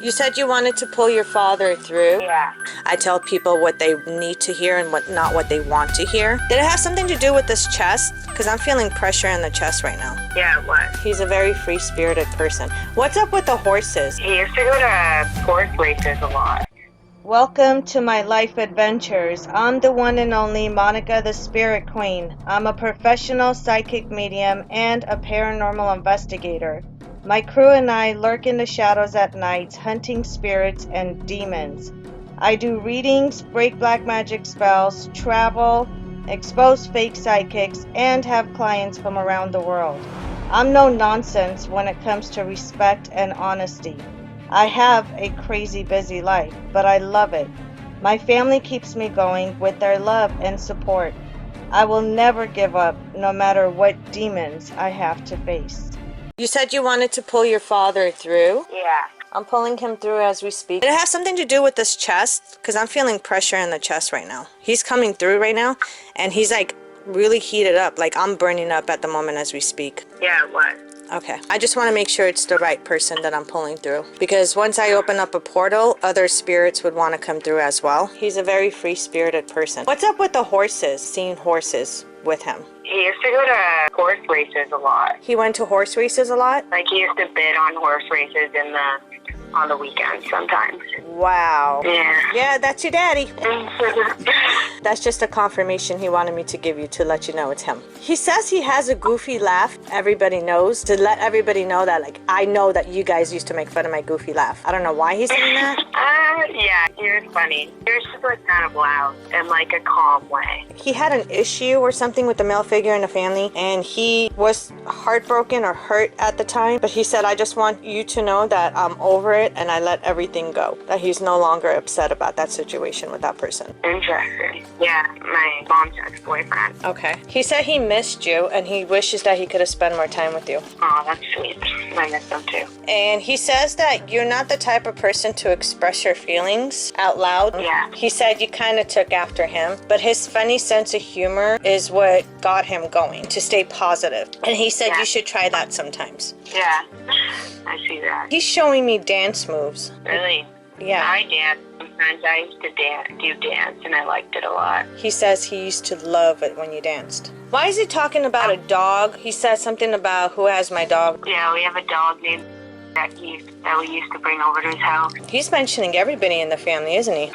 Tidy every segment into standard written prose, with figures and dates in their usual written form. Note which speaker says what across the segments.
Speaker 1: You said you wanted to pull your father through.
Speaker 2: Yeah.
Speaker 1: I tell people what they need to hear and not what they want to hear. Did it have something to do with this chest? Because I'm feeling pressure in the chest right now.
Speaker 2: Yeah, what?
Speaker 1: He's a very free-spirited person. What's up with the horses?
Speaker 2: He used to go to horse races a lot.
Speaker 1: Welcome to my life adventures. I'm the one and only Monica the Spirit Queen. I'm a professional psychic medium and a paranormal investigator. My crew and I lurk in the shadows at night, hunting spirits and demons. I do readings, break black magic spells, travel, expose fake psychics, and have clients from around the world. I'm no nonsense when it comes to respect and honesty. I have a crazy busy life, but I love it. My family keeps me going with their love and support. I will never give up, no matter what demons I have to face. You said you wanted to pull your father through.
Speaker 2: Yeah.
Speaker 1: I'm pulling him through as we speak. It has something to do with this chest, because I'm feeling pressure in the chest right now. He's coming through right now, and he's like really heated up, like I'm burning up at the moment as we speak.
Speaker 2: Yeah, what?
Speaker 1: Okay, I just want to make sure it's the right person that I'm pulling through, because once I open up a portal, other spirits would want to come through as well. He's a very free-spirited person. What's up with the horses, seeing horses with him?
Speaker 2: He used to go to horse races a lot.
Speaker 1: He went to horse races a lot?
Speaker 2: Like, he used to bid on horse races on the weekends sometimes.
Speaker 1: Wow.
Speaker 2: Yeah.
Speaker 1: Yeah, that's your daddy. That's just a confirmation he wanted me to give you to let you know it's him. He says he has a goofy laugh, everybody knows, to let everybody know that, like, I know that you guys used to make fun of my goofy laugh. I don't know why he's saying that.
Speaker 2: Yeah, he was funny. He was just like kind of loud in like a calm way.
Speaker 1: He had an issue or something with the male figure in the family, and he was heartbroken or hurt at the time, but he said, I just want you to know that I'm over it and I let everything go, that he's no longer upset about that situation with that person.
Speaker 2: Interesting. Yeah, my mom's ex-boyfriend.
Speaker 1: Okay. He said he missed you and he wishes that he could have spent more time with you.
Speaker 2: Oh, that's sweet. I miss him too.
Speaker 1: And he says that you're not the type of person to express your feelings out loud.
Speaker 2: Yeah.
Speaker 1: He said you kind of took after him, but his funny sense of humor is what got him going, to stay positive. And he said you should try that sometimes.
Speaker 2: Yeah, I see that.
Speaker 1: He's showing me dance moves.
Speaker 2: Really?
Speaker 1: Yeah.
Speaker 2: I dance. Sometimes I used to do dance, and I liked it a lot.
Speaker 1: He says he used to love it when you danced. Why is he talking about a dog? He says something about who has my dog.
Speaker 2: Yeah, we have a dog named that we used to bring over to his house.
Speaker 1: He's mentioning everybody in the family, isn't he?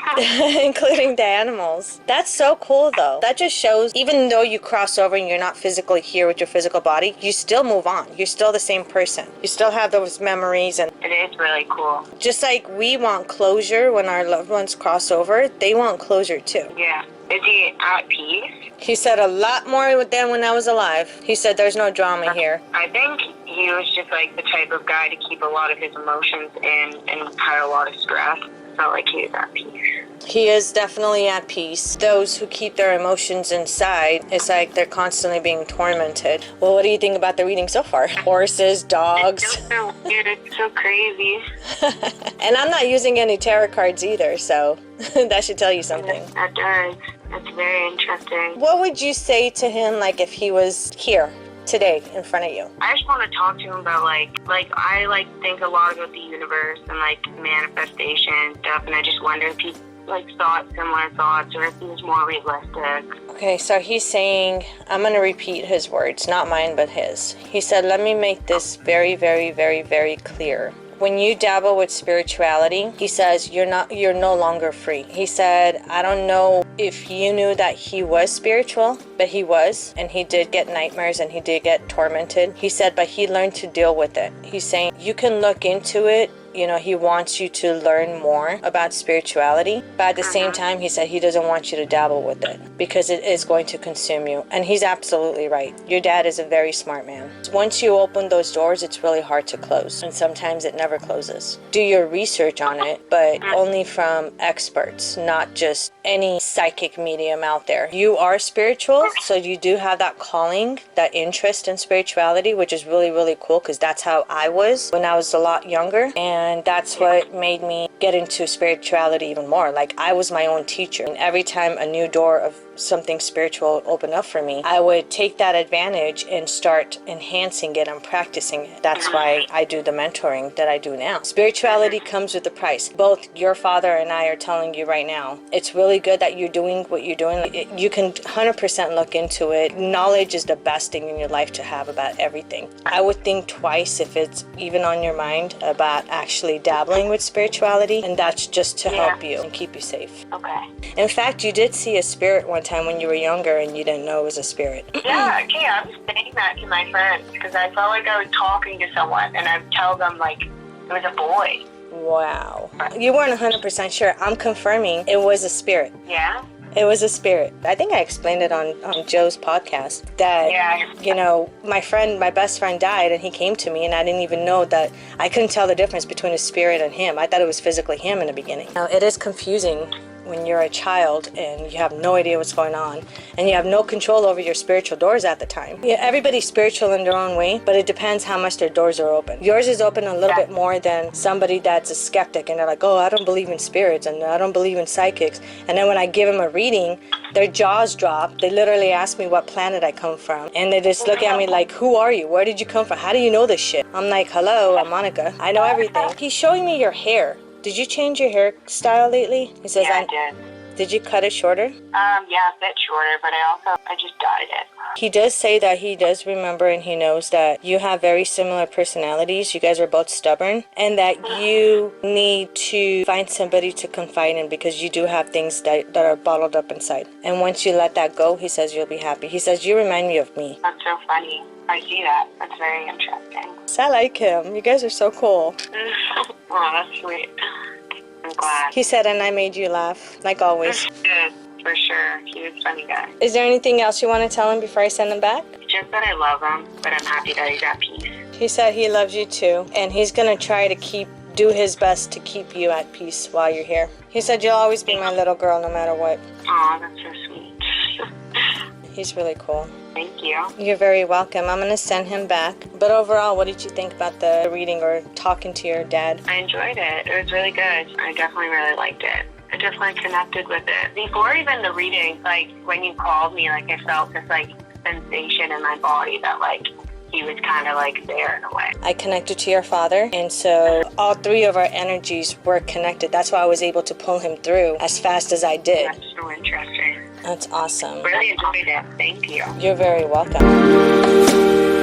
Speaker 1: Including the animals. That's so cool, though. That just shows, even though you cross over and you're not physically here with your physical body, you still move on. You're still the same person. You still have those memories. And
Speaker 2: it is really cool.
Speaker 1: just like we want closure when our loved ones cross over, they want closure too.
Speaker 2: Yeah. Is he at peace?
Speaker 1: He said a lot more than when I was alive. He said there's no drama here.
Speaker 2: I think he was just like the type of guy to keep a lot of his emotions in and had a lot of stress. Felt like he was at peace.
Speaker 1: He is definitely at peace. Those who keep their emotions inside, it's like they're constantly being tormented. Well, what do you think about the reading so far? Horses, dogs.
Speaker 2: It's so weird. It's so crazy.
Speaker 1: And I'm not using any tarot cards either, so that should tell you something.
Speaker 2: That does. That's very interesting.
Speaker 1: What would you say to him, like, if he was here today in front of you?
Speaker 2: I just want to talk to him about like I think a lot about the universe and like manifestation and stuff, and I just wonder if he like thought similar thoughts or if he was more realistic.
Speaker 1: Okay, so he's saying, I'm going to repeat his words, not mine but his. He said, let me make this very, very, very, very clear. When you dabble with spirituality, he says, you're no longer free. He said, I don't know if you knew that he was spiritual, but he was, and he did get nightmares and he did get tormented. He said, but he learned to deal with it. He's saying, you can look into it. You know, he wants you to learn more about spirituality, but at the same time, he said he doesn't want you to dabble with it because it is going to consume you. And he's absolutely right. Your dad is a very smart man. Once you open those doors, it's really hard to close, and sometimes it never closes. Do your research on it, but only from experts, not just any psychic medium out there. You are spiritual, so you do have that calling, that interest in spirituality, which is really, really cool, because that's how I was when I was a lot younger. And that's what made me get into spirituality even more. Like, I was my own teacher. And every time a new door of something spiritual open up for me, I would take that advantage and start enhancing it and practicing it. That's why I do the mentoring that I do now. Spirituality comes with a price. Both your father and I are telling you right now, it's really good that you're doing what you're doing. You can 100% look into it. Knowledge is the best thing in your life to have about everything. I would think twice if it's even on your mind about actually dabbling with spirituality, and that's just to help you and keep you safe.
Speaker 2: Okay.
Speaker 1: In fact, you did see a spirit one time when you were younger and you didn't know it was a spirit.
Speaker 2: Yeah, okay, I was saying that to my friends because I felt like I was talking to someone and I'd tell them like it was a boy.
Speaker 1: Wow. You weren't 100% sure. I'm confirming it was a spirit.
Speaker 2: Yeah?
Speaker 1: It was a spirit. I think I explained it on Joe's podcast that, you know, my best friend died and he came to me and I didn't even know that. I couldn't tell the difference between a spirit and him. I thought it was physically him in the beginning. Now, it is confusing when you're a child and you have no idea what's going on and you have no control over your spiritual doors at the time. Yeah, everybody's spiritual in their own way, but it depends how much their doors are open. Yours is open a little bit more than somebody that's a skeptic and they're like, oh, I don't believe in spirits and I don't believe in psychics. And then when I give them a reading, their jaws drop. They literally ask me what planet I come from. And they just look at me like, who are you? Where did you come from? How do you know this shit? I'm like, hello, I'm Monica. I know everything. He's showing me your hair. Did you change your hairstyle lately? He says,
Speaker 2: I did.
Speaker 1: Did you cut it shorter?
Speaker 2: Yeah, a bit shorter, but I just dyed it.
Speaker 1: He does say that he does remember and he knows that you have very similar personalities. You guys are both stubborn and that you need to find somebody to confide in because you do have things that are bottled up inside. And once you let that go, he says you'll be happy. He says, you remind me of me.
Speaker 2: That's so funny. I see that. That's very interesting.
Speaker 1: So I like him. You guys are so cool.
Speaker 2: Oh, that's sweet. I'm glad.
Speaker 1: He said, and I made you laugh, like always.
Speaker 2: Good, for sure. He was a funny guy.
Speaker 1: Is there anything else you want to tell him before I send him back?
Speaker 2: Just that I love him, but I'm happy that he's at peace.
Speaker 1: He said he loves you too, and he's going to try to do his best to keep you at peace while you're here. He said, you'll always be my little girl no matter what.
Speaker 2: Oh, that's so sweet.
Speaker 1: He's really cool.
Speaker 2: Thank you.
Speaker 1: You're very welcome. I'm going to send him back. But overall, what did you think about the reading or talking to your dad?
Speaker 2: I enjoyed it. It was really good. I definitely really liked it. I definitely connected with it. Before even the reading, like when you called me, like I felt this like sensation in my body that like he was kind of like there in a way.
Speaker 1: I connected to your father, and so all three of our energies were connected. That's why I was able to pull him through as fast as I did.
Speaker 2: That's so interesting.
Speaker 1: That's awesome.
Speaker 2: Really enjoyed it. Thank you.
Speaker 1: You're very welcome.